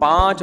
5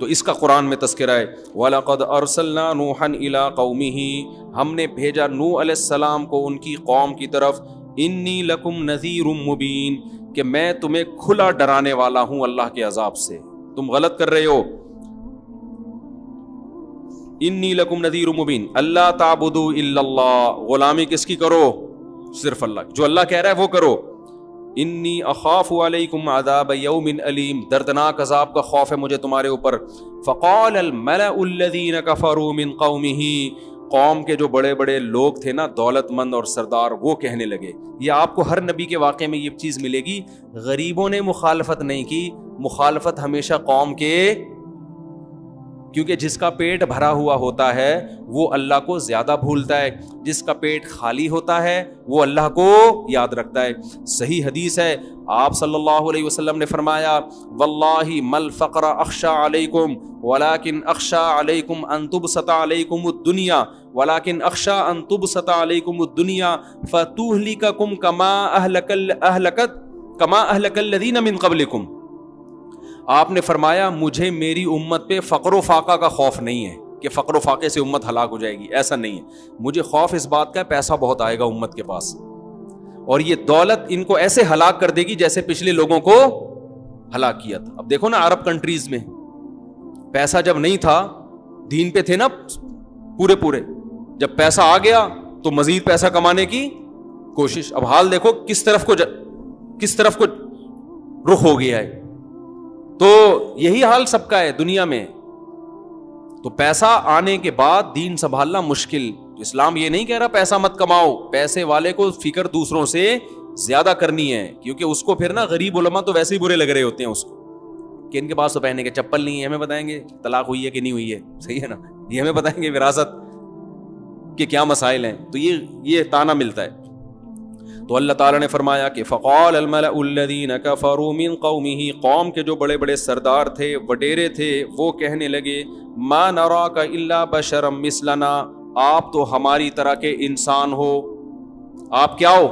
تو اس کا قرآن میں تذکرہ ہے. وَلَقَدْ أَرْسَلْنَا نُوحًا إِلَىٰ قَوْمِهِ, ہم نے بھیجا نوح علیہ السلام کو ان کی قوم کی طرف. إِنِّي لَكُمْ نَذِيرٌ مُبِينٌ, کہ میں تمہیں کھلا ڈرانے والا ہوں اللہ کے عذاب سے, تم غلط کر رہے ہو. إِنِّي لَكُمْ نَذِيرٌ مُبِينٌ أَلَّا تَعْبُدُوا إِلَّا اللَّهَ, غلامی کس کی کرو؟ صرف اللہ, جو اللہ کہہ رہا ہے وہ کرو. انی اخاف علیکم عذاب یوم علیم, دردناک عذاب کا خوف ہے مجھے تمہارے اوپر. فقال الملأ الذین کفروا من قومہ, قوم کے جو بڑے بڑے لوگ تھے نا, دولت مند اور سردار, وہ کہنے لگے. یہ آپ کو ہر نبی کے واقعے میں یہ چیز ملے گی, غریبوں نے مخالفت نہیں کی, مخالفت ہمیشہ قوم کے, کیونکہ جس کا پیٹ بھرا ہوا ہوتا ہے وہ اللہ کو زیادہ بھولتا ہے, جس کا پیٹ خالی ہوتا ہے وہ اللہ کو یاد رکھتا ہے. صحیح حدیث ہے, آپ صلی اللہ علیہ وسلم نے فرمایا, واللہ مل فقر اخشى علیکم ولکن اخشى علیکم ان تبسط علیکم الدنیا ولکن اخشى ان تبسط علیکم الدنیا فتہلککم کما اہلک الذین من قبلکم. آپ نے فرمایا مجھے میری امت پہ فقر و فاقہ کا خوف نہیں ہے کہ فقر و فاقے سے امت ہلاک ہو جائے گی, ایسا نہیں ہے. مجھے خوف اس بات کا ہے پیسہ بہت آئے گا امت کے پاس, اور یہ دولت ان کو ایسے ہلاک کر دے گی جیسے پچھلے لوگوں کو ہلاک کیا تھا. اب دیکھو نا عرب کنٹریز میں پیسہ جب نہیں تھا, دین پہ تھے نا پورے, جب پیسہ آ گیا تو مزید پیسہ کمانے کی کوشش. اب حال دیکھو کس طرف کو رخ ہو گیا ہے. تو یہی حال سب کا ہے دنیا میں. تو پیسہ آنے کے بعد دین سنبھالنا مشکل. اسلام یہ نہیں کہہ رہا پیسہ مت کماؤ, پیسے والے کو فکر دوسروں سے زیادہ کرنی ہے, کیونکہ اس کو پھر نا غریب علماء تو ویسے ہی برے لگ رہے ہوتے ہیں اس کو, کہ ان کے پاس تو پہننے کے چپل نہیں ہے, ہمیں بتائیں گے طلاق ہوئی ہے کہ نہیں ہوئی ہے, صحیح ہے نا, یہ ہمیں بتائیں گے وراثت کے کیا مسائل ہیں. تو یہ تانا ملتا ہے. تو اللہ تعالیٰ نے فرمایا کہ فقال الملأ الذین کفروا من قومہ, قوم کے جو بڑے بڑے سردار تھے, وڈیرے تھے, وہ کہنے لگے, ما نراک الا بشرا مثلنا, آپ تو ہماری طرح کے انسان ہو. آپ کیا ہو؟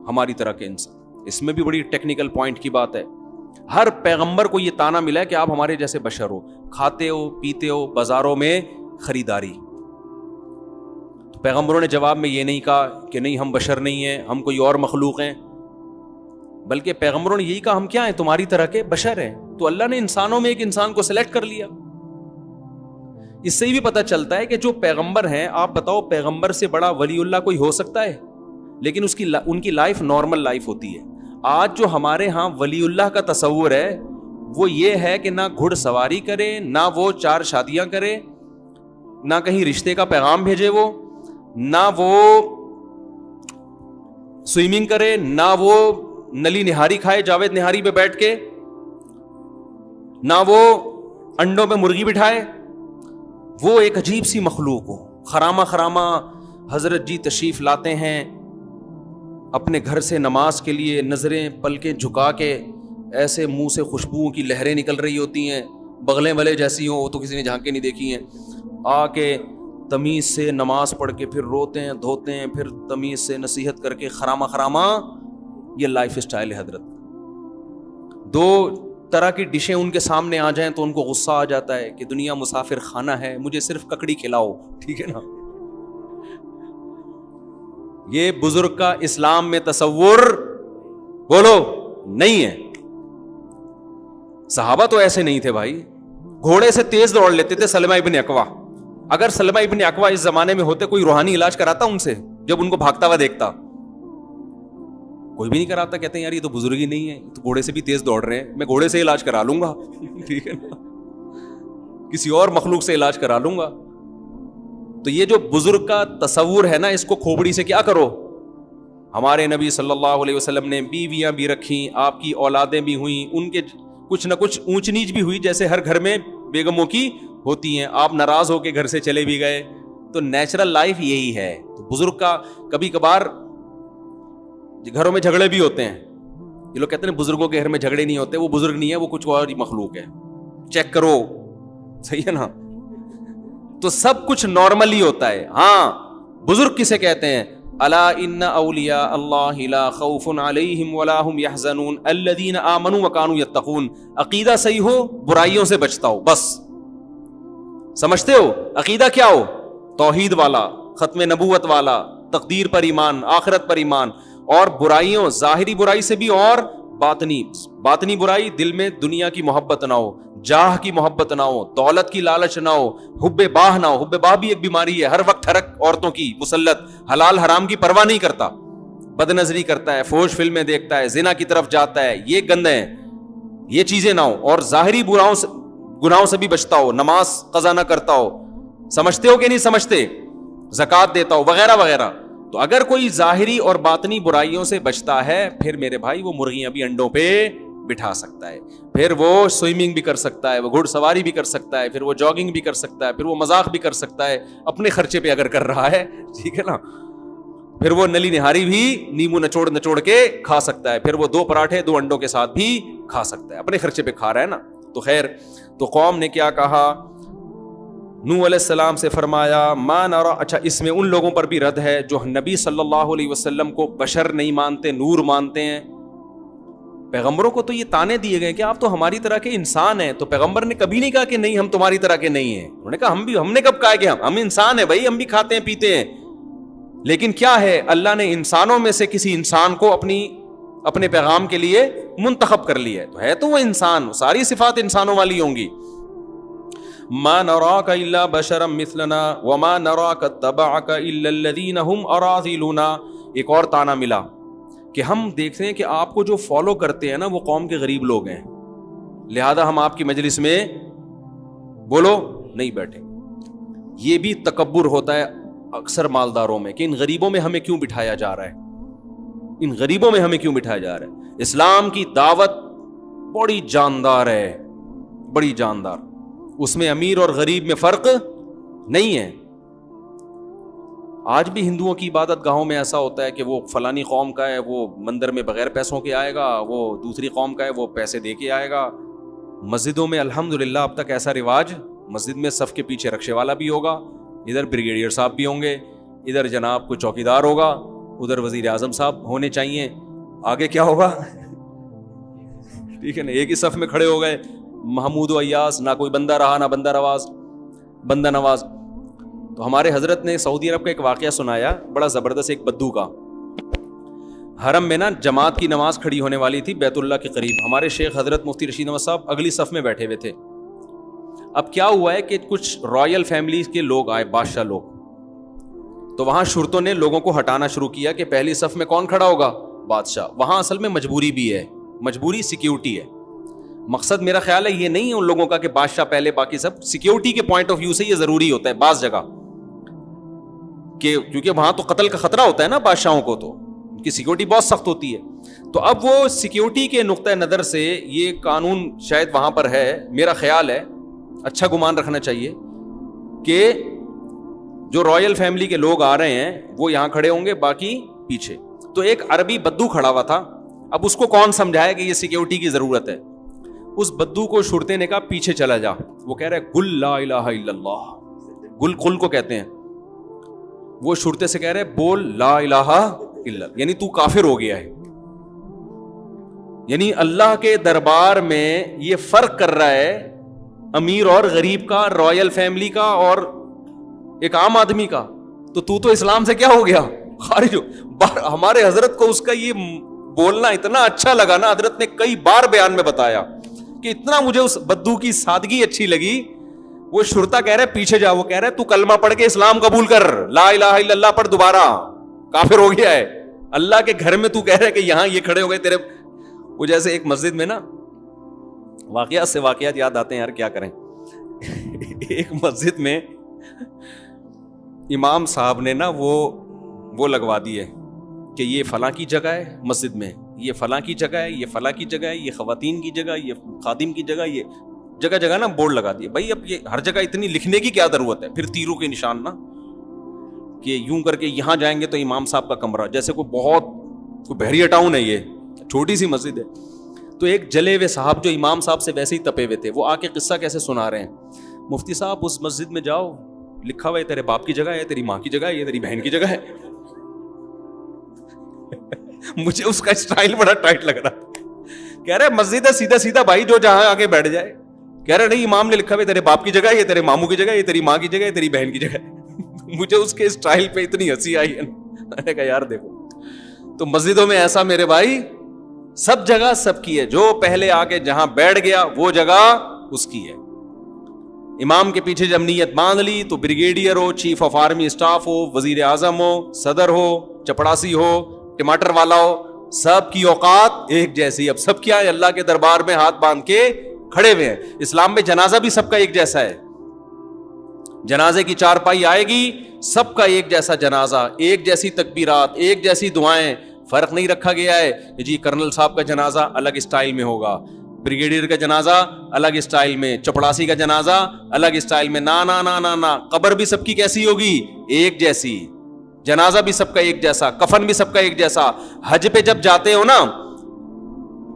ہماری طرح کے انسان. اس میں بھی بڑی ٹیکنیکل پوائنٹ کی بات ہے. ہر پیغمبر کو یہ تانا ملا ہے کہ آپ ہمارے جیسے بشر ہو, کھاتے ہو, پیتے ہو, بازاروں میں خریداری. پیغمبروں نے جواب میں یہ نہیں کہا کہ نہیں ہم بشر نہیں ہیں, ہم کوئی اور مخلوق ہیں, بلکہ پیغمبروں نے یہی کہا ہم کیا ہیں, تمہاری طرح کے بشر ہیں. تو اللہ نے انسانوں میں ایک انسان کو سلیکٹ کر لیا. اس سے بھی پتہ چلتا ہے کہ جو پیغمبر ہیں, آپ بتاؤ پیغمبر سے بڑا ولی اللہ کوئی ہو سکتا ہے؟ لیکن ان کی لائف نارمل لائف ہوتی ہے. آج جو ہمارے ہاں ولی اللہ کا تصور ہے وہ یہ ہے کہ نہ گھڑ سواری کرے, نہ وہ 4 شادیاں کرے, نہ کہیں رشتے کا پیغام بھیجے, وہ نہ وہ سوئمنگ کرے, نہ وہ نلی نہاری کھائے جاوید نہاری پہ بیٹھ کے, نہ وہ انڈوں پہ مرغی بٹھائے. وہ ایک عجیب سی مخلوق ہو. خرامہ حضرت جی تشریف لاتے ہیں اپنے گھر سے نماز کے لیے, نظریں پلکیں جھکا کے, ایسے منہ سے خوشبوؤں کی لہریں نکل رہی ہوتی ہیں, بغلیں والے جیسی ہوں, وہ تو کسی نے جھانک کے نہیں دیکھی ہیں. آ کے تمیز سے نماز پڑھ کے پھر روتے ہیں, دھوتے ہیں, پھر تمیز سے نصیحت کر کے خرامہ. یہ لائف اسٹائل ہے حضرت. 2 طرح کی ڈشیں ان کے سامنے آ جائیں تو ان کو غصہ آ جاتا ہے کہ دنیا مسافر خانہ ہے, مجھے صرف ککڑی کھلاؤ, ٹھیک ہے نا. یہ بزرگ کا اسلام میں تصور بولو نہیں ہے. صحابہ تو ایسے نہیں تھے بھائی, گھوڑے سے تیز دوڑ لیتے تھے. سلمہ ابن اکوا, اگر سلمہ ابن اکوا اس زمانے میں ہوتے, کوئی روحانی علاج کراتا ان سے؟ جب ان کو بھاگتا ہوا دیکھتا, کوئی بھی نہیں کراتا. کہتے ہیں یار یہ تو بزرگ ہی نہیں ہے, تو گھوڑے سے بھی تیز دوڑ رہے ہیں, میں گھوڑے سے علاج کرا لوں گا, ٹھیک ہے نا, کسی اور مخلوق سے علاج کرا لوں گا. تو یہ جو بزرگ کا تصور ہے نا, اس کو کھوپڑی سے کیا کرو. ہمارے نبی صلی اللہ علیہ وسلم نے بیویاں بھی رکھیں, آپ کی اولادیں بھی ہوئیں, ان کے کچھ نہ کچھ اونچ نیچ بھی ہوئی, جیسے ہر گھر میں بیگموں کی ہوتی ہیں. آپ ناراض ہو کے گھر سے چلے بھی گئے, تو نیچرل لائف یہی ہے. تو بزرگ کا کبھی کبھار گھروں میں جھگڑے بھی ہوتے ہیں. یہ لوگ کہتے ہیں بزرگوں کے گھر میں جھگڑے نہیں ہوتے, وہ بزرگ نہیں ہے, وہ کچھ اور ہی مخلوق ہے, چیک کرو, صحیح ہے نا. تو سب کچھ نارمل ہی ہوتا ہے. ہاں بزرگ کسے کہتے ہیں؟ الا ان اولیاء اللہ لا خوف علیہم ولا هم يحزنون الذین آمنوا وکانوا یتقون. عقیدہ صحیح ہو, برائیوں سے بچتا ہو, بس. سمجھتے ہو عقیدہ کیا ہو؟ توحید والا, ختم نبوت والا, تقدیر پر ایمان, آخرت پر ایمان, اور برائیوں, ظاہری برائی سے بھی اور باطنی برائی, دل میں دنیا کی محبت نہ ہو, جاہ کی محبت نہ ہو, دولت کی لالچ نہ ہو, حب باہ نہ ہو. حب باہ بھی ایک بیماری ہے, ہر وقت ہرک عورتوں کی مسلط, حلال حرام کی پرواہ نہیں کرتا, بد نظری کرتا ہے, فوش فلمیں دیکھتا ہے, زنا کی طرف جاتا ہے, یہ گندے ہیں, یہ چیزیں نہ ہو. اور ظاہری گناہوں سے بھی بچتا ہو, نماز قضا نہ کرتا ہو, سمجھتے ہو کہ نہیں سمجھتے, زکوٰۃ دیتا ہو, وغیرہ وغیرہ. تو اگر کوئی ظاہری اور باطنی برائیوں سے بچتا ہے, پھر میرے بھائی وہ مرغیاں بھی انڈوں پہ بٹھا سکتا ہے, پھر وہ سوئمنگ بھی کر سکتا ہے, وہ گھڑ سواری بھی کر سکتا ہے, پھر وہ جاگنگ بھی کر سکتا ہے, پھر وہ مذاق بھی کر سکتا ہے اپنے خرچے پہ اگر کر رہا ہے, ٹھیک ہے نا. پھر وہ نلی نہاری بھی نیمو نچوڑ کے کھا سکتا ہے, پھر وہ 2 پراٹھے 2 انڈوں کے ساتھ بھی کھا سکتا ہے, اپنے خرچے پہ کھا رہا ہے نا. تو خیر, تو قوم نے کیا کہا, نوح علیہ السلام سے فرمایا ما نرا. اچھا, اس میں ان لوگوں پر بھی رد ہے جو نبی صلی اللہ علیہ وسلم کو بشر نہیں مانتے, نور مانتے ہیں. پیغمبروں کو تو یہ تانے دیے گئے کہ آپ تو ہماری طرح کے انسان ہیں, تو پیغمبر نے کبھی نہیں کہا کہ نہیں ہم تمہاری طرح کے نہیں ہیں. انہوں نے کہا ہم نے کب کہا کہ ہم انسان ہیں بھائی, ہم بھی کھاتے ہیں پیتے ہیں. لیکن کیا ہے, اللہ نے انسانوں میں سے کسی انسان کو اپنے پیغام کے لیے منتخب کر لیا ہے, تو وہ انسان, ساری صفات انسانوں والی ہوں گی. ما نراک الا بشرا مثلنا وما نراک اتبعک الا الذین هم اراذلنا. ایک اور تانا ملا کہ ہم دیکھتے ہیں کہ آپ کو جو فالو کرتے ہیں نا وہ قوم کے غریب لوگ ہیں, لہذا ہم آپ کی مجلس میں بولو نہیں بیٹھے. یہ بھی تکبر ہوتا ہے اکثر مالداروں میں کہ ان غریبوں میں ہمیں کیوں بٹھایا جا رہا ہے, ان غریبوں میں ہمیں کیوں بٹھایا جا رہا ہے. اسلام کی دعوت بڑی جاندار ہے, بڑی جاندار, اس میں امیر اور غریب میں فرق نہیں ہے. آج بھی ہندوؤں کی عبادت گاہوں میں ایسا ہوتا ہے کہ وہ فلانی قوم کا ہے, وہ مندر میں بغیر پیسوں کے آئے گا, وہ دوسری قوم کا ہے وہ پیسے دے کے آئے گا. مسجدوں میں الحمدللہ اب تک ایسا رواج, مسجد میں صف کے پیچھے رکشے والا بھی ہوگا, ادھر بریگیڈیئر صاحب بھی ہوں گے, ادھر جناب کو چوکیدار ہوگا, ادھر وزیر اعظم صاحب ہونے چاہیے, آگے کیا ہوگا, ٹھیک ہے نا, ایک ہی صف میں کھڑے ہو گئے, محمود و ایاس, نہ کوئی بندہ رہا نہ بندہ نواز. تو ہمارے حضرت نے سعودی عرب کا ایک واقعہ سنایا بڑا زبردست, ایک بدو کا. حرم میں نا جماعت کی نماز کھڑی ہونے والی تھی بیت اللہ کے قریب, ہمارے شیخ حضرت مفتی رشید احمد صاحب اگلی صف میں بیٹھے ہوئے تھے. اب کیا ہوا ہے کہ کچھ رائل فیملی کے لوگ آئے, بادشاہ لوگ, تو وہاں شرطوں نے لوگوں کو ہٹانا شروع کیا کہ پہلی صف میں کون کھڑا ہوگا, بادشاہ. وہاں اصل میں مجبوری بھی ہے, مجبوری سیکیورٹی ہے. مقصد میرا خیال ہے یہ نہیں ہے ان لوگوں کا کہ بادشاہ پہلے باقی سب, سیکیورٹی کے پوائنٹ آف ویو سے یہ ضروری ہوتا ہے بعض جگہ, کہ کیونکہ وہاں تو قتل کا خطرہ ہوتا ہے نا بادشاہوں کو, تو ان کی سیکیورٹی بہت سخت ہوتی ہے. تو اب وہ سیکیورٹی کے نقطہ نظر سے یہ قانون شاید وہاں پر ہے, میرا خیال ہے, اچھا گمان رکھنا چاہیے کہ جو رائل فیملی کے لوگ آ رہے ہیں وہ یہاں کھڑے ہوں گے, باقی پیچھے. تو ایک عربی بدو کھڑا ہوا تھا, اب اس کو کون سمجھایا کہ یہ سیکیورٹی کی ضرورت ہے. اس بدو کو شرطے نے کہا پیچھے چلا جا. وہ کہہ رہا ہے گل لا الہ الا اللہ, گل قل کو کہتے ہیں. وہ شرطے سے کہہ رہے بول لا الہ الا, یعنی تو کافر ہو گیا ہے. یعنی اللہ کے دربار میں یہ فرق کر رہا ہے امیر اور غریب کا, رائل فیملی کا اور ایک عام آدمی کا. تو اسلام سے کیا ہو گیا, خارج ہو. ہمارے حضرت کو اس کا یہ بولنا اتنا اچھا لگا نا, حضرت نے کئی بار بیان میں بتایا کہ اتنا مجھے اس بدو کی سادگی اچھی لگی. وہ شرطا کہہ رہے پیچھے جا, وہ کہہ رہے تو کلمہ پڑھ کے اسلام قبول کر, لا الہ الا اللہ پڑھ, دوبارہ کافر ہو گیا ہے. اللہ کے گھر میں تو کہہ رہے کہ یہاں یہ کھڑے ہو گئے تیرے. وہ جیسے ایک مسجد میں نا, واقعات سے واقعات یاد آتے ہیں یار, کیا کریں. ایک مسجد میں امام صاحب نے نا وہ لگوا دی ہے کہ یہ فلاں کی جگہ ہے مسجد میں, یہ فلاں کی جگہ ہے, یہ فلاں کی جگہ ہے, یہ خواتین کی جگہ, یہ خادم کی جگہ, یہ جگہ جگہ نا بورڈ لگا دیے. بھائی اب یہ ہر جگہ اتنی لکھنے کی کیا ضرورت ہے, پھر تیروں کے نشان نا, کہ یوں کر کے یہاں جائیں گے تو امام صاحب کا کمرہ, جیسے کوئی بحریہ ٹاؤن ہے, یہ چھوٹی سی مسجد ہے. تو ایک جلے ہوئے صاحب جو امام صاحب سے ویسے ہی تپے ہوئے تھے, وہ آ کے قصہ کیسے سنا رہے ہیں, مفتی صاحب اس مسجد میں جاؤ, لکھا ہوا ہے تیرے باپ کی جگہ ہے, تیری ماں کی جگہ ہے, یہ تیری بہن کی جگہ ہے. مجھے اس کا اسٹائل بڑا ٹائٹ لگ رہا تھا. کہہ رہے مسجد ہے سیدھا سیدھا بھائی, جو جہاں آگے بیٹھ جائے. کہہ رہے نہیں, امام نے لکھا ہے تیرے باپ کی جگہ, یہ تیرے ماموں کی جگہ, یہ تیری ماں کی جگہ, یہ تیری بہن کی جگہ. مجھے اس کے اسٹائل پہ اتنی ہنسی آئی ہے, میں نے کہا یار دیکھو, تو مسجدوں میں ایسا میرے بھائی سب جگہ سب کی ہے, جو پہلے آ کے جہاں بیٹھ گیا وہ جگہ اس کی ہے. امام کے پیچھے جب نیت باندھ لی تو بریگیڈیئر ہو, چیف آف آرمی اسٹاف ہو, وزیر اعظم ہو, صدر ہو, چپڑاسی ہو, ٹماٹر والا ہو, سب کی اوقات ایک جیسی. اب سب کیا ہے, اللہ کے دربار میں ہاتھ باندھ کے کھڑے ہوئے ہیں. اسلام میں جنازہ بھی سب کا ایک جیسا ہے. جنازے کی چارپائی آئے گی, سب کا ایک جیسا جنازہ, ایک جیسی تکبیرات, ایک جیسی دعائیں. فرق نہیں رکھا گیا ہے کہ جی کرنل صاحب کا جنازہ الگ اسٹائل میں ہوگا, بریگیڈیئر کا جنازہ الگ اسٹائل میں, چپڑاسی کا جنازہ الگ اسٹائل میں. نا نا نا نا نا, قبر بھی سب کی کیسی ہوگی, ایک جیسی. جنازہ بھی سب کا ایک جیسا, کفن بھی سب کا ایک جیسا. حج پہ جب جاتے ہو نا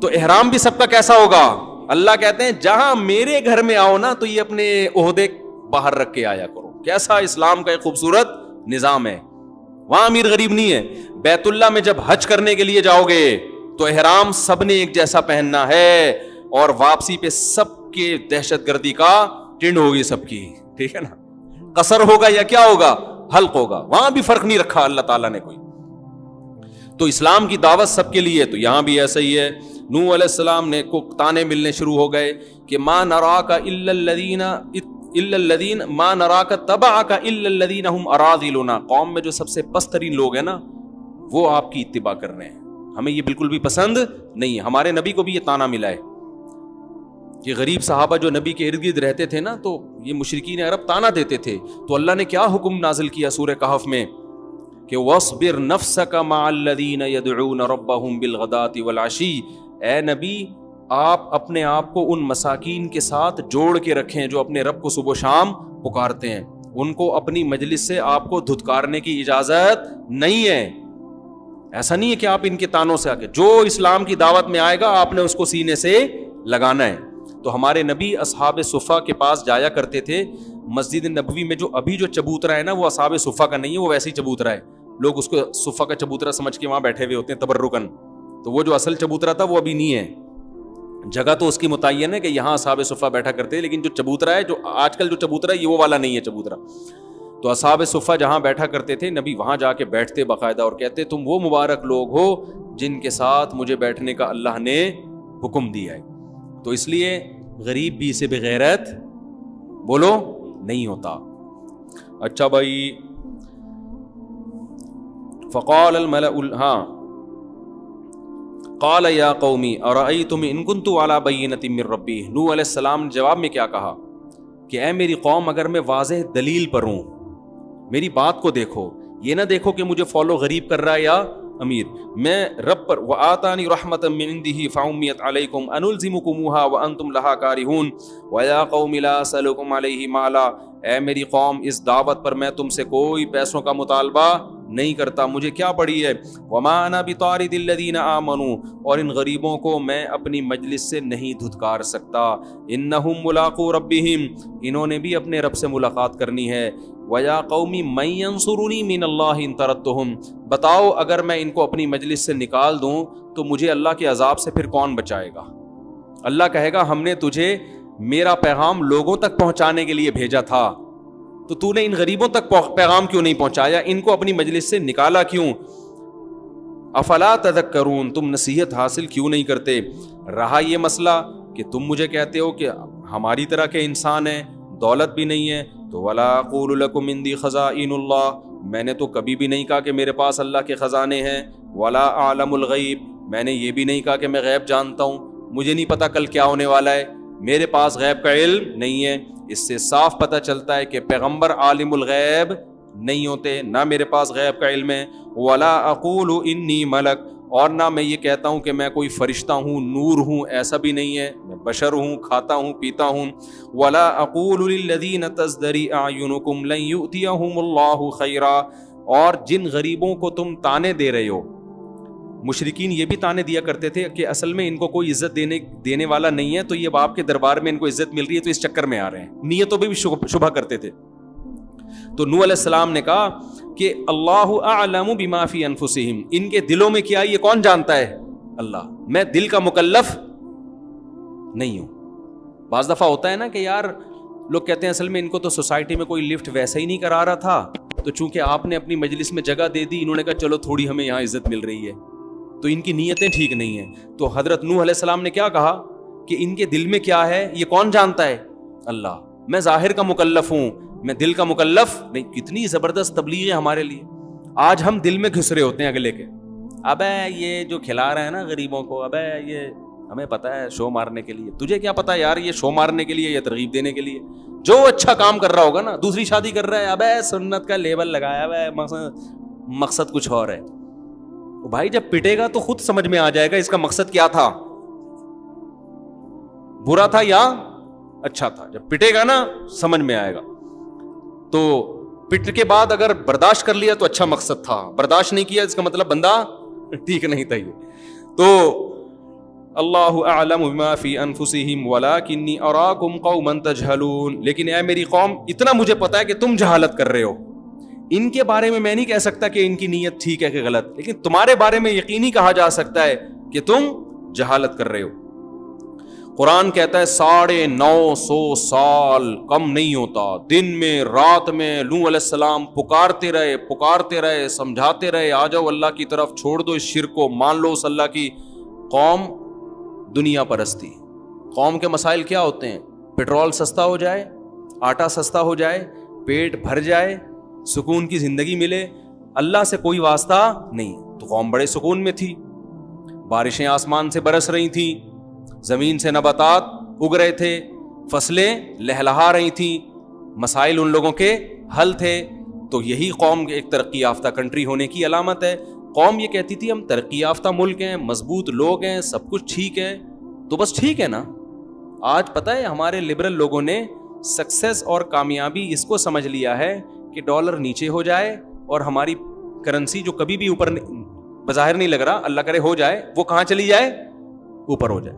تو احرام بھی سب کا کیسا ہوگا. اللہ کہتے ہیں جہاں میرے گھر میں آؤ نا تو یہ اپنے عہدے باہر رکھ کے آیا کرو. کیسا اسلام کا ایک خوبصورت نظام ہے. وہاں امیر غریب نہیں ہے. بیت اللہ میں جب حج کرنے کے لیے جاؤ گے تو احرام سب نے ایک جیسا پہننا ہے, اور واپسی پہ سب کے دہشت گردی کا ٹنڈ ہوگی سب کی, ٹھیک ہے نا. قصر ہوگا یا کیا ہوگا, حلق ہوگا. وہاں بھی فرق نہیں رکھا اللہ تعالیٰ نے کوئی. تو اسلام کی دعوت سب کے لیے, تو یہاں بھی ایسا ہی ہے. نوح علیہ السلام نے کو تانے ملنے شروع ہو گئے کہ ما نراک الا الذین ما نراک تبعک الا الذین هم اراذلنا. قوم میں جو سب سے پست ترین لوگ ہیں نا وہ آپ کی اتباع کر رہے ہیں, ہمیں یہ بالکل بھی پسند نہیں ہے. ہمارے نبی کو بھی یہ تانا ملا ہے کہ غریب صحابہ جو نبی کے ارد گرد رہتے تھے نا تو یہ مشرکین عرب تانا دیتے تھے. تو اللہ نے کیا حکم نازل کیا سورہ کہف میں کہ وَاصْبِرْ نَفْسَكَ مَعَ الَّذِينَ يَدْعُونَ رَبَّهُمْ بِالْغَدَاةِ وَالْعَشِيِّ. اے نبی آپ اپنے آپ کو ان مساکین کے ساتھ جوڑ کے رکھیں جو اپنے رب کو صبح و شام پکارتے ہیں. ان کو اپنی مجلس سے آپ کو دھتکارنے کی اجازت نہیں ہے. ایسا نہیں ہے کہ آپ ان کے تانوں سے آ کے, جو اسلام کی دعوت میں آئے گا آپ نے اس کو سینے سے لگانا ہے. تو ہمارے نبی اصحاب صفہ کے پاس جایا کرتے تھے. مسجد نبوی میں جو ابھی جو چبوترا ہے نا وہ اصحاب صفہ کا نہیں ہے, وہ ویسے ہی چبوترا ہے. لوگ اس کو صفہ کا چبوترا سمجھ کے وہاں بیٹھے ہوئے ہوتے ہیں تبرکن. تو وہ جو اصل چبوترا تھا وہ ابھی نہیں ہے. جگہ تو اس کی متعین ہے کہ یہاں اصحاب صفہ بیٹھا کرتے ہیں, لیکن جو چبوترا ہے, جو آج کل جو چبوترا ہے یہ وہ والا نہیں ہے چبوترا. تو اصحاب صفہ جہاں بیٹھا کرتے تھے نبی وہاں جا کے بیٹھتے باقاعدہ اور کہتے تم وہ مبارک لوگ ہو جن کے ساتھ مجھے بیٹھنے کا اللہ نے حکم دیا ہے. تو اس لیے غریب بھی اسے بغیرت بولو نہیں ہوتا. اچھا بھائی, فقال الملأ قال یا قومی ارأیتم ان کنت علی بینۃ من ربی. نوح علیہ السلام نے جواب میں کیا کہا کہ اے میری قوم اگر میں واضح دلیل پر ہوں, میری بات کو دیکھو, یہ نہ دیکھو کہ مجھے فالو غریب کر رہا ہے یا امیر, میں رب پر وآتانی رحمۃ من عنده فعمیت علیکم انلزمکموها وانتم لها کارہون ویا قوم لا اسألکم علیہ مالا. اے میری قوم اس دعوت پر میں تم سے کوئی پیسوں کا مطالبہ نہیں کرتا, مجھے کیا پڑی ہے. وما انا بطارد الذین آمنوا, اور ان غریبوں کو میں اپنی مجلس سے نہیں دھتکار سکتا. انہم ملاقو ربہم, انہوں نے بھی اپنے رب سے ملاقات کرنی ہے. وَيَا قَوْمِ مَنْ يَنْصُرُنِي مِنَ اللَّهِ إِن طَرَدتُّهُمْ, بتاؤ اگر میں ان کو اپنی مجلس سے نکال دوں تو مجھے اللہ کے عذاب سے پھر کون بچائے گا. اللہ کہے گا ہم نے تجھے میرا پیغام لوگوں تک پہنچانے کے لیے بھیجا تھا, تو نے ان غریبوں تک پیغام کیوں نہیں پہنچایا, ان کو اپنی مجلس سے نکالا کیوں. افلا تذکرون, تم نصیحت حاصل کیوں نہیں کرتے. رہا یہ مسئلہ کہ تم مجھے کہتے ہو کہ ہماری طرح کے انسان ہیں, دولت بھی نہیں ہے, تو ولا اقول لکم عندی خزائن اللہ, میں نے تو کبھی بھی نہیں کہا کہ میرے پاس اللہ کے خزانے ہیں. ولا اعلم الغیب, میں نے یہ بھی نہیں کہا کہ میں غیب جانتا ہوں, مجھے نہیں پتا کل کیا ہونے والا ہے, میرے پاس غیب کا علم نہیں ہے. اس سے صاف پتہ چلتا ہے کہ پیغمبر عالم الغیب نہیں ہوتے, نہ میرے پاس غیب کا علم ہے. ولا اقول انی ملک, اور نہ میں یہ کہتا ہوں کہ میں کوئی فرشتہ ہوں, نور ہوں, ایسا بھی نہیں ہے, میں بشر ہوں, کھاتا ہوں, پیتا ہوں. ولا اقول للذین تزدری اعینکم لن یؤتیہم اللہ خیرا, اور جن غریبوں کو تم تانے دے رہے ہو, مشرکین یہ بھی تانے دیا کرتے تھے کہ اصل میں ان کو کوئی عزت دینے والا نہیں ہے, تو یہ آپ کے دربار میں ان کو عزت مل رہی ہے تو اس چکر میں آ رہے ہیں, نیتوں پہ بھی شبہ کرتے تھے. تو نوح علیہ السلام نے کہا کہ اللہ اعلم بما فی انفسہم، ان کے دلوں میں کیا یہ کون جانتا ہے؟ اللہ. میں دل کا مکلف نہیں ہوں. بعض دفعہ ہوتا ہے نا کہ یار لوگ کہتے ہیں اصل میں ان کو تو سوسائٹی میں کوئی لفٹ ویسا ہی نہیں کرا رہا تھا، تو چونکہ آپ نے اپنی مجلس میں جگہ دے دی، انہوں نے کہا چلو تھوڑی ہمیں یہاں عزت مل رہی ہے، تو ان کی نیتیں ٹھیک نہیں ہیں. تو حضرت نوح علیہ السلام نے کیا کہا کہ ان کے دل میں کیا ہے یہ کون جانتا ہے؟ اللہ. میں ظاہر کا مکلف ہوں، میں دل کا مکلف نہیں. کتنی زبردست تبلیغ ہے ہمارے لیے. آج ہم دل میں گھس رہے ہوتے ہیں اگلے کے، ابے یہ جو کھلا رہے ہیں نا غریبوں کو، ابے یہ ہمیں پتا ہے شو مارنے کے لیے. تجھے کیا پتا یار یہ شو مارنے کے لیے یا ترغیب دینے کے لیے؟ جو اچھا کام کر رہا ہوگا نا، دوسری شادی کر رہا ہے، ابے سنت کا لیبل لگایا ہوا ہے، مقصد کچھ اور ہے. بھائی جب پٹے گا تو خود سمجھ میں آ جائے گا اس کا مقصد کیا تھا، برا تھا یا اچھا تھا. جب پٹے گا نا سمجھ میں آئے گا. تو پٹ کے بعد اگر برداشت کر لیا تو اچھا مقصد تھا، برداشت نہیں کیا اس کا مطلب بندہ ٹھیک نہیں تھا. یہ تو اللہ اعلم بما فی انفسہم ولکنی اراکم قوما تجہلون، لیکن اے میری قوم اتنا مجھے پتا ہے کہ تم جہالت کر رہے ہو. ان کے بارے میں نہیں کہہ سکتا کہ ان کی نیت ٹھیک ہے کہ غلط، لیکن تمہارے بارے میں یقینی کہا جا سکتا ہے کہ تم جہالت کر رہے ہو. قرآن کہتا ہے 950 سال کم نہیں ہوتا، دن میں رات میں نوح علیہ السلام پکارتے رہے سمجھاتے رہے آ جاؤ اللہ کی طرف، چھوڑ دو اس شرک کو، مان لو اس اللہ کی. قوم دنیا پرستی. قوم کے مسائل کیا ہوتے ہیں؟ پیٹرول سستا ہو جائے، آٹا سستا ہو جائے، پیٹ بھر جائے، سکون کی زندگی ملے، اللہ سے کوئی واسطہ نہیں. تو قوم بڑے سکون میں تھی، بارشیں آسمان سے برس رہی تھیں، زمین سے نباتات اگ رہے تھے، فصلیں لہلہا رہی تھیں، مسائل ان لوگوں کے حل تھے. تو یہی قوم ایک ترقی یافتہ کنٹری ہونے کی علامت ہے. قوم یہ کہتی تھی ہم ترقی یافتہ ملک ہیں، مضبوط لوگ ہیں، سب کچھ ٹھیک ہے. تو بس ٹھیک ہے نا. آج پتہ ہے ہمارے لبرل لوگوں نے سکسیس اور کامیابی اس کو سمجھ لیا ہے کہ ڈالر نیچے ہو جائے اور ہماری کرنسی جو کبھی بھی اوپر بظاہر نہیں لگ رہا، اللہ کرے ہو جائے، وہ کہاں چلی جائے؟ اوپر ہو جائے.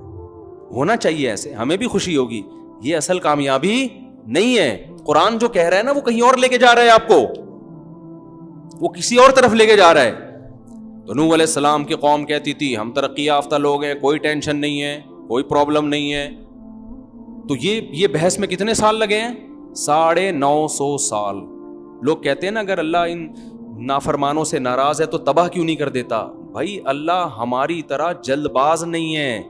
ہونا چاہیے ایسے، ہمیں بھی خوشی ہوگی. یہ اصل کامیابی نہیں ہے. قرآن جو کہہ رہا ہے نا وہ کہیں اور لے کے جا رہا ہے آپ کو، وہ کسی اور طرف لے کے جا رہا ہے. تو نوح علیہ السلام کی قوم کہتی تھی ہم ترقی یافتہ لوگ ہیں، کوئی ٹینشن نہیں ہے، کوئی پرابلم نہیں ہے. تو یہ بحث میں کتنے سال لگے ہیں؟ 950 سال. لوگ کہتے ہیں نا اگر اللہ ان نافرمانوں سے ناراض ہے تو تباہ کیوں نہیں کر دیتا؟ بھائی اللہ ہماری طرح جلد باز نہیں ہے،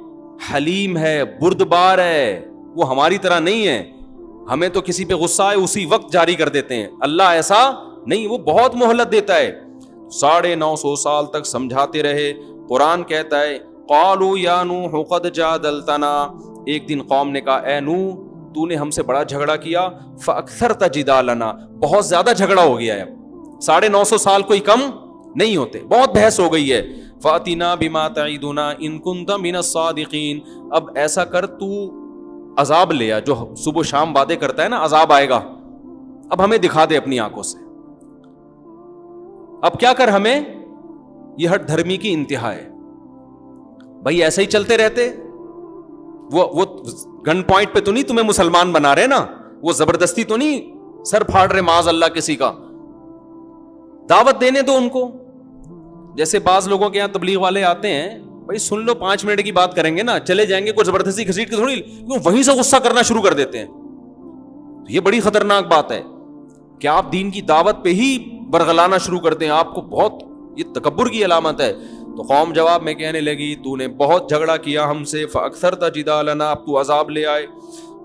حلیم ہے، بردبار ہے. وہ ہماری طرح نہیں ہے، ہمیں تو کسی پہ غصہ ہے اسی وقت جاری کر دیتے ہیں. اللہ ایسا نہیں، وہ بہت مہلت دیتا ہے. 950 سال تک سمجھاتے رہے. قرآن کہتا ہے قالوا یا نوح قد جادلتنا، ایک دن قوم نے کہا اے نوح تو نے ہم سے بڑا جھگڑا کیا، فاکثرت جدالنا، بہت زیادہ جھگڑا ہو گیا ہے. 950 سال کوئی کم نہیں ہوتے، بہت بحث ہو گئی ہے. فاتنا بما تعیدنا ان کنت من الصادقین، اب ایسا کر تو عذاب لے آ، جو صبح شام وعدے کرتا ہے نا عذاب آئے گا، اب ہمیں دکھا دے اپنی آنکھوں سے. اب کیا کر ہمیں، یہ ہٹ دھرمی کی انتہا ہے. بھائی ایسے ہی چلتے رہتے، وہ گن پوائنٹ پہ تو نہیں تمہیں مسلمان بنا رہے نا، وہ زبردستی تو نہیں سر پھاڑ رہے معاذ اللہ کسی کا. دعوت دینے دو ان کو. جیسے بعض لوگوں کے یہاں تبلیغ والے آتے ہیں، بھائی سن لو 5 منٹ کی بات کریں گے نا، چلے جائیں گے، کوئی زبردستی گھسیٹ کے تھوڑی، وہیں سے غصہ کرنا شروع کر دیتے ہیں. یہ بڑی خطرناک بات ہے کہ آپ دین کی دعوت پہ ہی برگلانا شروع کرتے ہیں. آپ کو بہت، یہ تکبر کی علامت ہے. تو قوم جواب میں کہنے لگی تو نے بہت جھگڑا کیا ہم سے، فاکثرت جدالنا، اب تو عذاب لے آئے.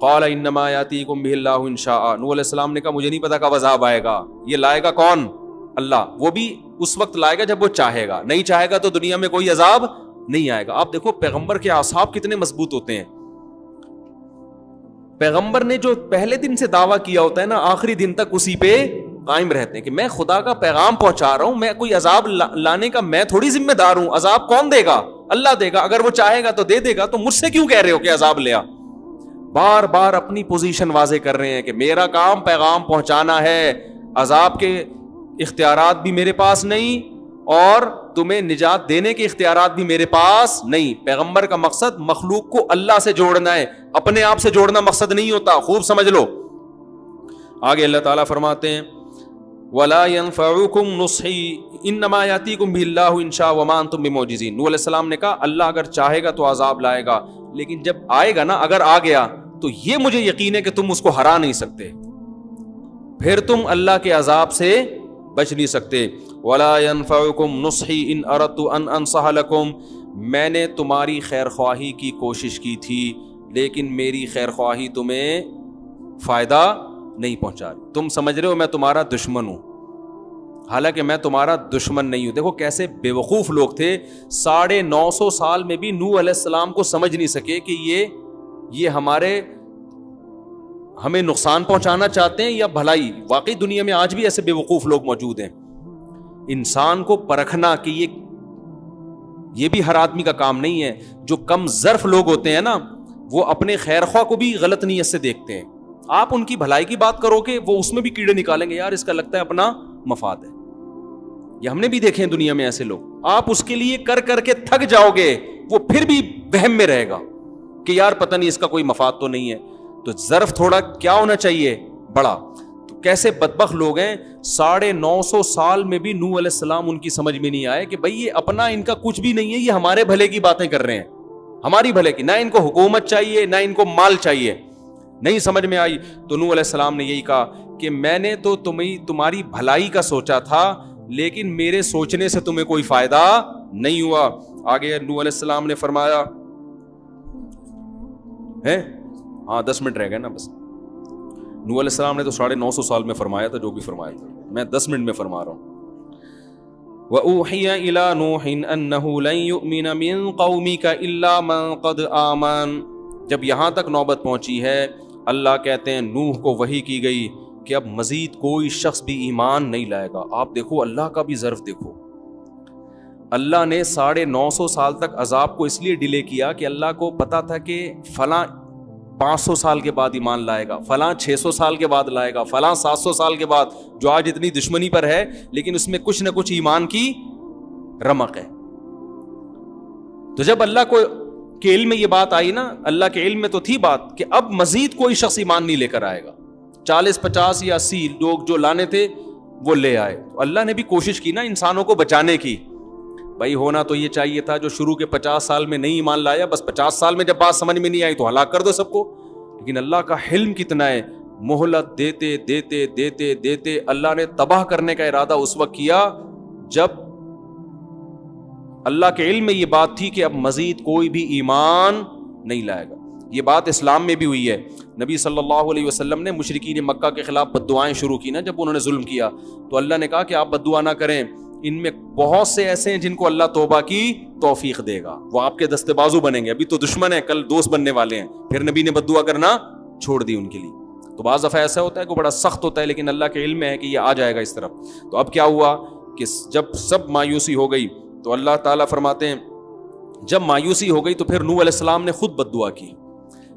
قال انما یاتیکم بہ اللہ ان شاء. نوح علیہ السلام نے کہا مجھے نہیں پتا کب عذاب آئے گا، یہ لائے گا کون؟ اللہ. وہ بھی اس وقت لائے گا جب وہ چاہے گا، نہیں چاہے گا تو دنیا میں کوئی عذاب نہیں آئے گا. آپ دیکھو پیغمبر کے اعصاب کتنے مضبوط ہوتے ہیں. پیغمبر نے جو پہلے دن سے دعویٰ کیا ہوتا ہے نا، آخری دن تک اسی پہ قائم رہتے ہیں کہ میں خدا کا پیغام پہنچا رہا ہوں، میں کوئی عذاب لانے کا میں تھوڑی ذمہ دار ہوں. عذاب کون دے گا؟ اللہ دے گا. اگر وہ چاہے گا تو دے دے گا، تو مجھ سے کیوں کہہ رہے ہو کہ عذاب لیا؟ بار بار اپنی پوزیشن واضح کر رہے ہیں کہ میرا کام پیغام پہنچانا ہے، عذاب کے اختیارات بھی میرے پاس نہیں اور تمہیں نجات دینے کے اختیارات بھی میرے پاس نہیں. پیغمبر کا مقصد مخلوق کو اللہ سے جوڑنا ہے، اپنے آپ سے جوڑنا مقصد نہیں ہوتا. خوب سمجھ لو. آگے اللہ تعالیٰ فرماتے ہیں ولا ينفعكم نصحي انما ياتيكم بالله ان شاء وما انتم بمعجزين. نوح علیہ السلام نے کہا اللہ اگر چاہے گا تو عذاب لائے گا، لیکن جب آئے گا نا، اگر آ گیا تو یہ مجھے یقین ہے کہ تم اس کو ہرا نہیں سکتے، پھر تم اللہ کے عذاب سے بچ نہیں سکتے. ولا ينفعكم نصحي ان اردت ان انصح لكم، میں نے تمہاری خیر خواہی کی کوشش کی تھی لیکن میری خیر خواہی تمہیں فائدہ نہیں پہنچا رہی. تم سمجھ رہے ہو میں تمہارا دشمن ہوں، حالانکہ میں تمہارا دشمن نہیں ہوں. دیکھو کیسے بے وقوف لوگ تھے، 950 سال میں بھی نوح علیہ السلام کو سمجھ نہیں سکے کہ یہ ہمیں نقصان پہنچانا چاہتے ہیں یا بھلائی. واقعی دنیا میں آج بھی ایسے بے وقوف لوگ موجود ہیں. انسان کو پرکھنا کہ یہ بھی ہر آدمی کا کام نہیں ہے. جو کم ظرف لوگ ہوتے ہیں نا، وہ اپنے خیر خواہ کو بھی غلط نیت سے دیکھتے ہیں. آپ ان کی بھلائی کی بات کرو کہ وہ اس میں بھی کیڑے نکالیں گے، یار اس کا لگتا ہے اپنا مفاد ہے. یہ ہم نے بھی دیکھے ہیں دنیا میں ایسے لوگ. آپ اس کے لیے کر کر کے تھک جاؤ گے، وہ پھر بھی وہم میں رہے گا کہ یار پتہ نہیں اس کا کوئی مفاد تو نہیں ہے. تو ظرف تھوڑا کیا ہونا چاہیے، بڑا. تو کیسے بدبخت لوگ ہیں، 950 سال میں بھی نوح علیہ السلام ان کی سمجھ میں نہیں آئے کہ بھائی یہ اپنا ان کا کچھ بھی نہیں ہے، یہ ہمارے بھلے کی باتیں کر رہے ہیں، ہماری بھلے کی. نہ ان کو حکومت چاہیے نہ ان کو مال چاہیے. نہیں سمجھ میں آئی تو نوح علیہ السلام نے یہی کہا کہ میں نے تو تمہاری بھلائی کا سوچا تھا لیکن میرے سوچنے سے تمہیں کوئی فائدہ نہیں ہوا. آگے نوح علیہ السلام نے فرمایا ہے 10 منٹ رہ گئے نا بس. نوح علیہ السلام نے تو 950 سال میں فرمایا تھا جو بھی فرمایا تھا، میں 10 منٹ میں فرما رہا ہوں. وَأُوحِيَ إِلَىٰ نُوحٍ أَنَّهُ لَن يُؤْمِنَ مِن قَوْمِكَ إِلَّا مَن قَدْ آمَنَ. جب یہاں تک نوبت پہنچی ہے، اللہ کہتے ہیں نوح کو وحی کی گئی کہ اب مزید کوئی شخص بھی ایمان نہیں لائے گا. آپ دیکھو اللہ کا بھی ظرف دیکھو. اللہ نے 950 سال تک عذاب کو اس لیے ڈیلے کیا کہ اللہ کو پتا تھا کہ فلاں 500 سال کے بعد ایمان لائے گا، فلاں 600 سال کے بعد لائے گا، فلاں 700 سال کے بعد، جو آج اتنی دشمنی پر ہے لیکن اس میں کچھ نہ کچھ ایمان کی رمق ہے. تو جب اللہ کے علم میں یہ بات آئی نا، اللہ کے علم میں تو تھی بات کہ اب مزید کوئی شخص ایمان نہیں لے کر آئے گا. 40 50 یا 80 لوگ جو لانے تھے وہ لے آئے. تو اللہ نے بھی کوشش کی نا انسانوں کو بچانے کی. بھائی ہونا تو یہ چاہیے تھا جو شروع کے 50 سال میں نہیں ایمان لایا، بس 50 سال میں جب بات سمجھ میں نہیں آئی تو ہلاک کر دو سب کو. لیکن اللہ کا حلم کتنا ہے، مہلت دیتے دیتے دیتے دیتے اللہ نے تباہ کرنے کا ارادہ اس وقت کیا جب اللہ کے علم میں یہ بات تھی کہ اب مزید کوئی بھی ایمان نہیں لائے گا. یہ بات اسلام میں بھی ہوئی ہے. نبی صلی اللہ علیہ وسلم نے مشرکین مکہ کے خلاف بد دعائیں شروع کی نا جب انہوں نے ظلم کیا، تو اللہ نے کہا کہ آپ بد دعا نہ کریں، ان میں بہت سے ایسے ہیں جن کو اللہ توبہ کی توفیق دے گا، وہ آپ کے دستے بازو بنیں گے. ابھی تو دشمن ہیں، کل دوست بننے والے ہیں. پھر نبی نے بد دعا کرنا چھوڑ دی ان کے لیے. تو بعض دفعہ ایسا ہوتا ہے کہ بڑا سخت ہوتا ہے لیکن اللہ کے علم میں ہے کہ یہ آ جائے گا اس طرف. تو اب کیا ہوا کہ جب سب مایوسی ہو گئی تو اللہ تعالیٰ فرماتے ہیں جب مایوسی ہو گئی تو پھر نوح علیہ السلام نے خود بد دعا کی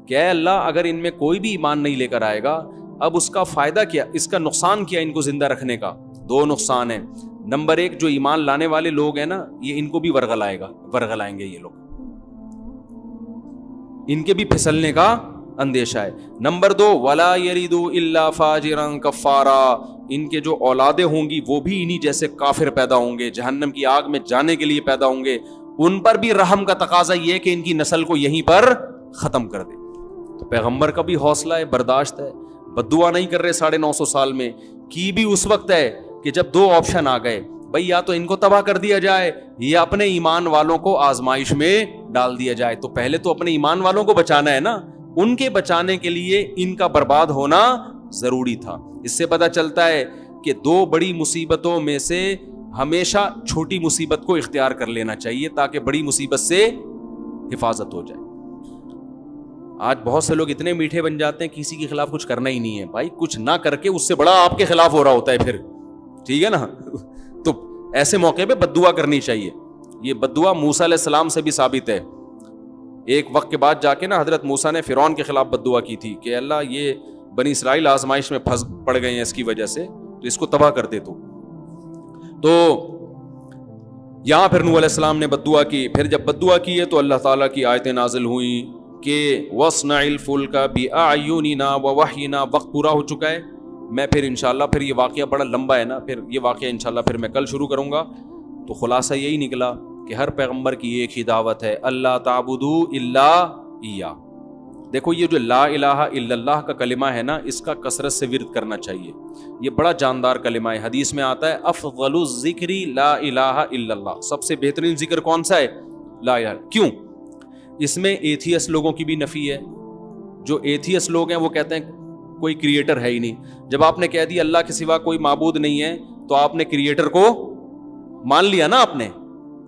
کہ اے اللہ اگر ان میں کوئی بھی ایمان نہیں لے کر آئے گا، اب اس کا فائدہ کیا، اس کا نقصان کیا ان کو زندہ رکھنے کا. 2 نقصان ہیں. نمبر 1 جو ایمان لانے والے لوگ ہیں نا، یہ ان کو بھی ورغلائیں گے، یہ لوگ ان کے بھی پھسلنے کا اندیشہ ہے. نمبر 2 ولا یریدو الا فاجرا کفارا، ان کے جو اولادیں ہوں گی وہ بھی انہی جیسے کافر پیدا ہوں گے، جہنم کی آگ میں جانے کے لیے پیدا ہوں گے. ان پر بھی رحم کا تقاضا یہ کہ ان کی نسل کو یہیں پر ختم کر دے. تو پیغمبر کا بھی حوصلہ ہے، برداشت ہے. بد دعا نہیں کر رہے 950 سال میں، کی بھی اس وقت ہے کہ جب 2 آپشن آ گئے، بھئی یا تو ان کو تباہ کر دیا جائے یا اپنے ایمان والوں کو آزمائش میں ڈال دیا جائے. تو پہلے تو اپنے ایمان والوں کو بچانا ہے نا، ان کے بچانے کے لیے ان کا برباد ہونا ضروری تھا. اس سے پتہ چلتا ہے کہ 2 بڑی مصیبتوں میں سے ہمیشہ چھوٹی مصیبت کو اختیار کر لینا چاہیے تاکہ بڑی مصیبت سے حفاظت ہو جائے. آج بہت سے لوگ اتنے میٹھے بن جاتے ہیں کسی کے خلاف کچھ کرنا ہی نہیں ہے. بھائی کچھ نہ کر کے اس سے بڑا آپ کے خلاف ہو رہا ہوتا ہے پھر، ٹھیک ہے نا. تو ایسے موقع پہ بد دعا کرنی چاہیے. یہ بد دعا موسیٰ علیہ السلام سے بھی ثابت ہے. ایک وقت کے بعد جا کے نا حضرت موسیٰ نے فرعون کے خلاف بد دعا کی تھی کہ اللہ یہ بنی اسرائیل آزمائش میں پھنس پڑ گئے ہیں اس کی وجہ سے، تو اس کو تباہ کر دے. تو یہاں پھر نوح علیہ السلام نے بد دعا کی. پھر جب بد دعا کی ہے تو اللہ تعالیٰ کی آیتیں نازل ہوئیں کہ وَاصْنَعِ الْفُلْكَ بِأَعْيُنِنَا وَوَحْيِنَا. وقت پورا ہو چکا ہے میں پھر انشاءاللہ پھر یہ واقعہ بڑا لمبا ہے نا, پھر یہ واقعہ انشاءاللہ پھر میں کل شروع کروں گا. تو خلاصہ یہی نکلا کہ ہر پیغمبر کی ایک ہی دعوت ہے, اللہ تعبدوا الا ایہ. دیکھو یہ جو لا الہ الا اللہ کا کلمہ ہے نا, اس کا کثرت سے ورد کرنا چاہیے. یہ بڑا جاندار کلمہ ہے. حدیث میں آتا ہے افضل الذکر لا الہ الا اللہ, سب سے بہترین ذکر کون سا ہے؟ لا الہ. کیوں؟ اس میں ایتھیس لوگوں کی بھی نفی ہے. جو ایتھیس لوگ ہیں وہ کہتے ہیں کوئی کریٹر ہے ہی نہیں. جب آپ نے کہہ دیا اللہ کے سوا کوئی معبود نہیں ہے تو آپ نے کریٹر کو مان لیا نا آپ نے,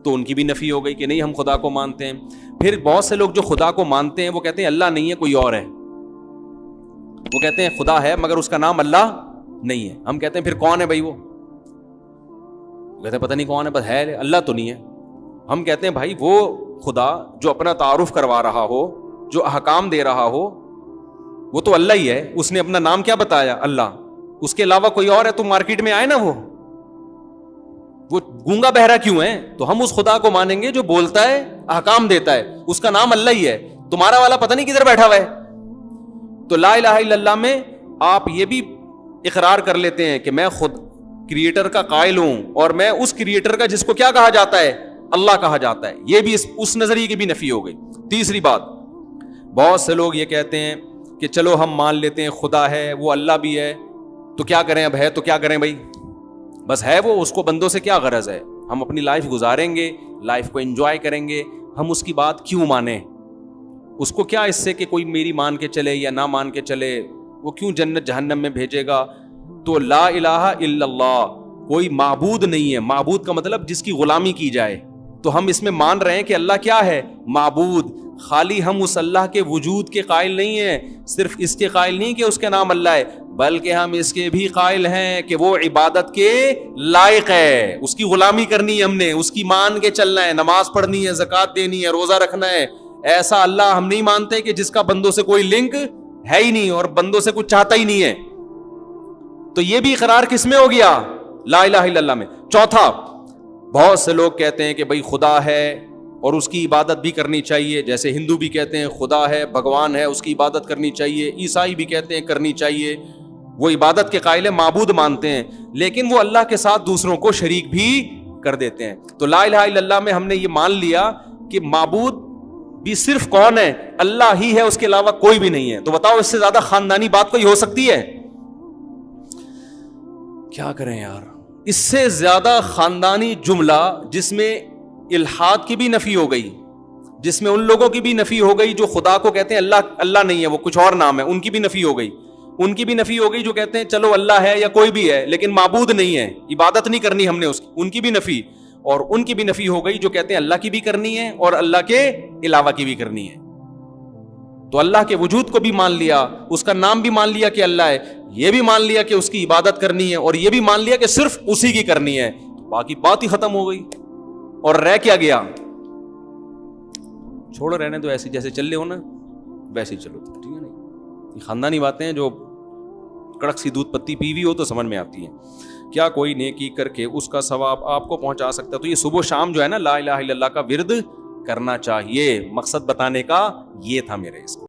تو ان کی بھی نفی ہو گئی کہ نہیں ہم خدا کو مانتے ہیں. پھر بہت سے لوگ جو خدا کو مانتے ہیں وہ کہتے ہیں اللہ نہیں ہے کوئی اور ہے. وہ کہتے ہیں خدا ہے مگر اس کا نام اللہ نہیں ہے. ہم کہتے ہیں پھر کون ہے بھائی؟ وہ کہتے ہیں پتہ نہیں کون ہے, بس ہے اللہ تو نہیں ہے. ہم کہتے ہیں بھائی وہ خدا جو اپنا تعارف کروا رہا ہو, جو احکام دے رہا ہو, وہ تو اللہ ہی ہے. اس نے اپنا نام کیا بتایا؟ اللہ. اس کے علاوہ کوئی اور ہے تو مارکیٹ میں آئے نا, وہ گونگا بہرا کیوں ہے؟ تو ہم اس خدا کو مانیں گے جو بولتا ہے, احکام دیتا ہے, اس کا نام اللہ ہی ہے. تمہارا والا پتہ نہیں کدھر بیٹھا ہوا ہے. تو لا الہ الا اللہ میں آپ یہ بھی اقرار کر لیتے ہیں کہ میں خود کریٹر کا قائل ہوں, اور میں اس کریٹر کا جس کو کیا کہا جاتا ہے؟ اللہ کہا جاتا ہے. یہ بھی اس نظریے کی بھی نفی ہو گئی. تیسری بات, بہت سے لوگ یہ کہتے ہیں کہ چلو ہم مان لیتے ہیں خدا ہے, وہ اللہ بھی ہے, تو کیا کریں؟ اب ہے تو کیا کریں بھائی؟ بس ہے وہ, اس کو بندوں سے کیا غرض ہے؟ ہم اپنی لائف گزاریں گے, لائف کو انجوائے کریں گے, ہم اس کی بات کیوں مانیں؟ اس کو کیا اس سے کہ کوئی میری مان کے چلے یا نہ مان کے چلے, وہ کیوں جنت جہنم میں بھیجے گا؟ تو لا الہ الا اللہ, کوئی معبود نہیں ہے. معبود کا مطلب جس کی غلامی کی جائے. تو ہم اس میں مان رہے ہیں کہ اللہ کیا ہے؟ معبود. خالی ہم اس اللہ کے وجود کے قائل نہیں ہیں, صرف اس کے قائل نہیں کہ اس کے نام اللہ ہے, بلکہ ہم اس کے بھی قائل ہیں کہ وہ عبادت کے لائق ہے. اس کی غلامی کرنی ہے ہم نے, اس کی مان کے چلنا ہے, نماز پڑھنی ہے, زکوٰۃ دینی ہے, روزہ رکھنا ہے. ایسا اللہ ہم نہیں مانتے کہ جس کا بندوں سے کوئی لنک ہے ہی نہیں اور بندوں سے کچھ چاہتا ہی نہیں ہے. تو یہ بھی اقرار کس میں ہو گیا؟ لا الہ الا اللہ میں. چوتھا, بہت سے لوگ کہتے ہیں کہ بھائی خدا ہے اور اس کی عبادت بھی کرنی چاہیے. جیسے ہندو بھی کہتے ہیں خدا ہے, بھگوان ہے, اس کی عبادت کرنی چاہیے. عیسائی بھی کہتے ہیں کرنی چاہیے. وہ عبادت کے قائل ہیں, معبود مانتے ہیں, لیکن وہ اللہ کے ساتھ دوسروں کو شریک بھی کر دیتے ہیں. تو لا الہ الا اللہ میں ہم نے یہ مان لیا کہ معبود بھی صرف کون ہے؟ اللہ ہی ہے, اس کے علاوہ کوئی بھی نہیں ہے. تو بتاؤ اس سے زیادہ خاندانی بات کوئی ہو سکتی ہے؟ کیا کریں یار, اس سے زیادہ خاندانی جملہ جس میں الحاد کی بھی نفی ہو گئی, جس میں ان لوگوں کی بھی نفی ہو گئی جو خدا کو کہتے ہیں اللہ نہیں ہے, وہ کچھ اور نام ہے, ان کی بھی نفی ہو گئی. ان کی بھی نفی ہو گئی جو کہتے ہیں چلو اللہ ہے یا کوئی بھی ہے لیکن معبود نہیں ہے, عبادت نہیں کرنی ہم نے اس کی, ان کی بھی نفی. اور ان کی بھی نفی ہو گئی جو کہتے ہیں اللہ کی بھی کرنی ہے اور اللہ کے علاوہ کی بھی کرنی ہے. تو اللہ کے وجود کو بھی مان لیا, اس کا نام بھی مان لیا کہ اللہ ہے, یہ بھی مان لیا کہ اس کی عبادت کرنی ہے, اور یہ بھی مان لیا کہ صرف اسی کی کرنی ہے. باقی بات ہی ختم ہو گئی. اور رہ کیا گیا؟ چھوڑو رہنے دو, ایسی جیسے چل رہے ہو نا ویسے ہی چلو, ٹھیک ہے. نہیں, خاندانی باتیں جو کڑک سی دودھ پتی پی ہوئی ہو تو سمجھ میں آتی ہیں. کیا کوئی نیکی کر کے اس کا ثواب آپ کو پہنچا سکتا ہے؟ تو یہ صبح و شام جو ہے نا لا الہ الا اللہ کا ورد کرنا چاہیے. مقصد بتانے کا یہ تھا میرے اس کو.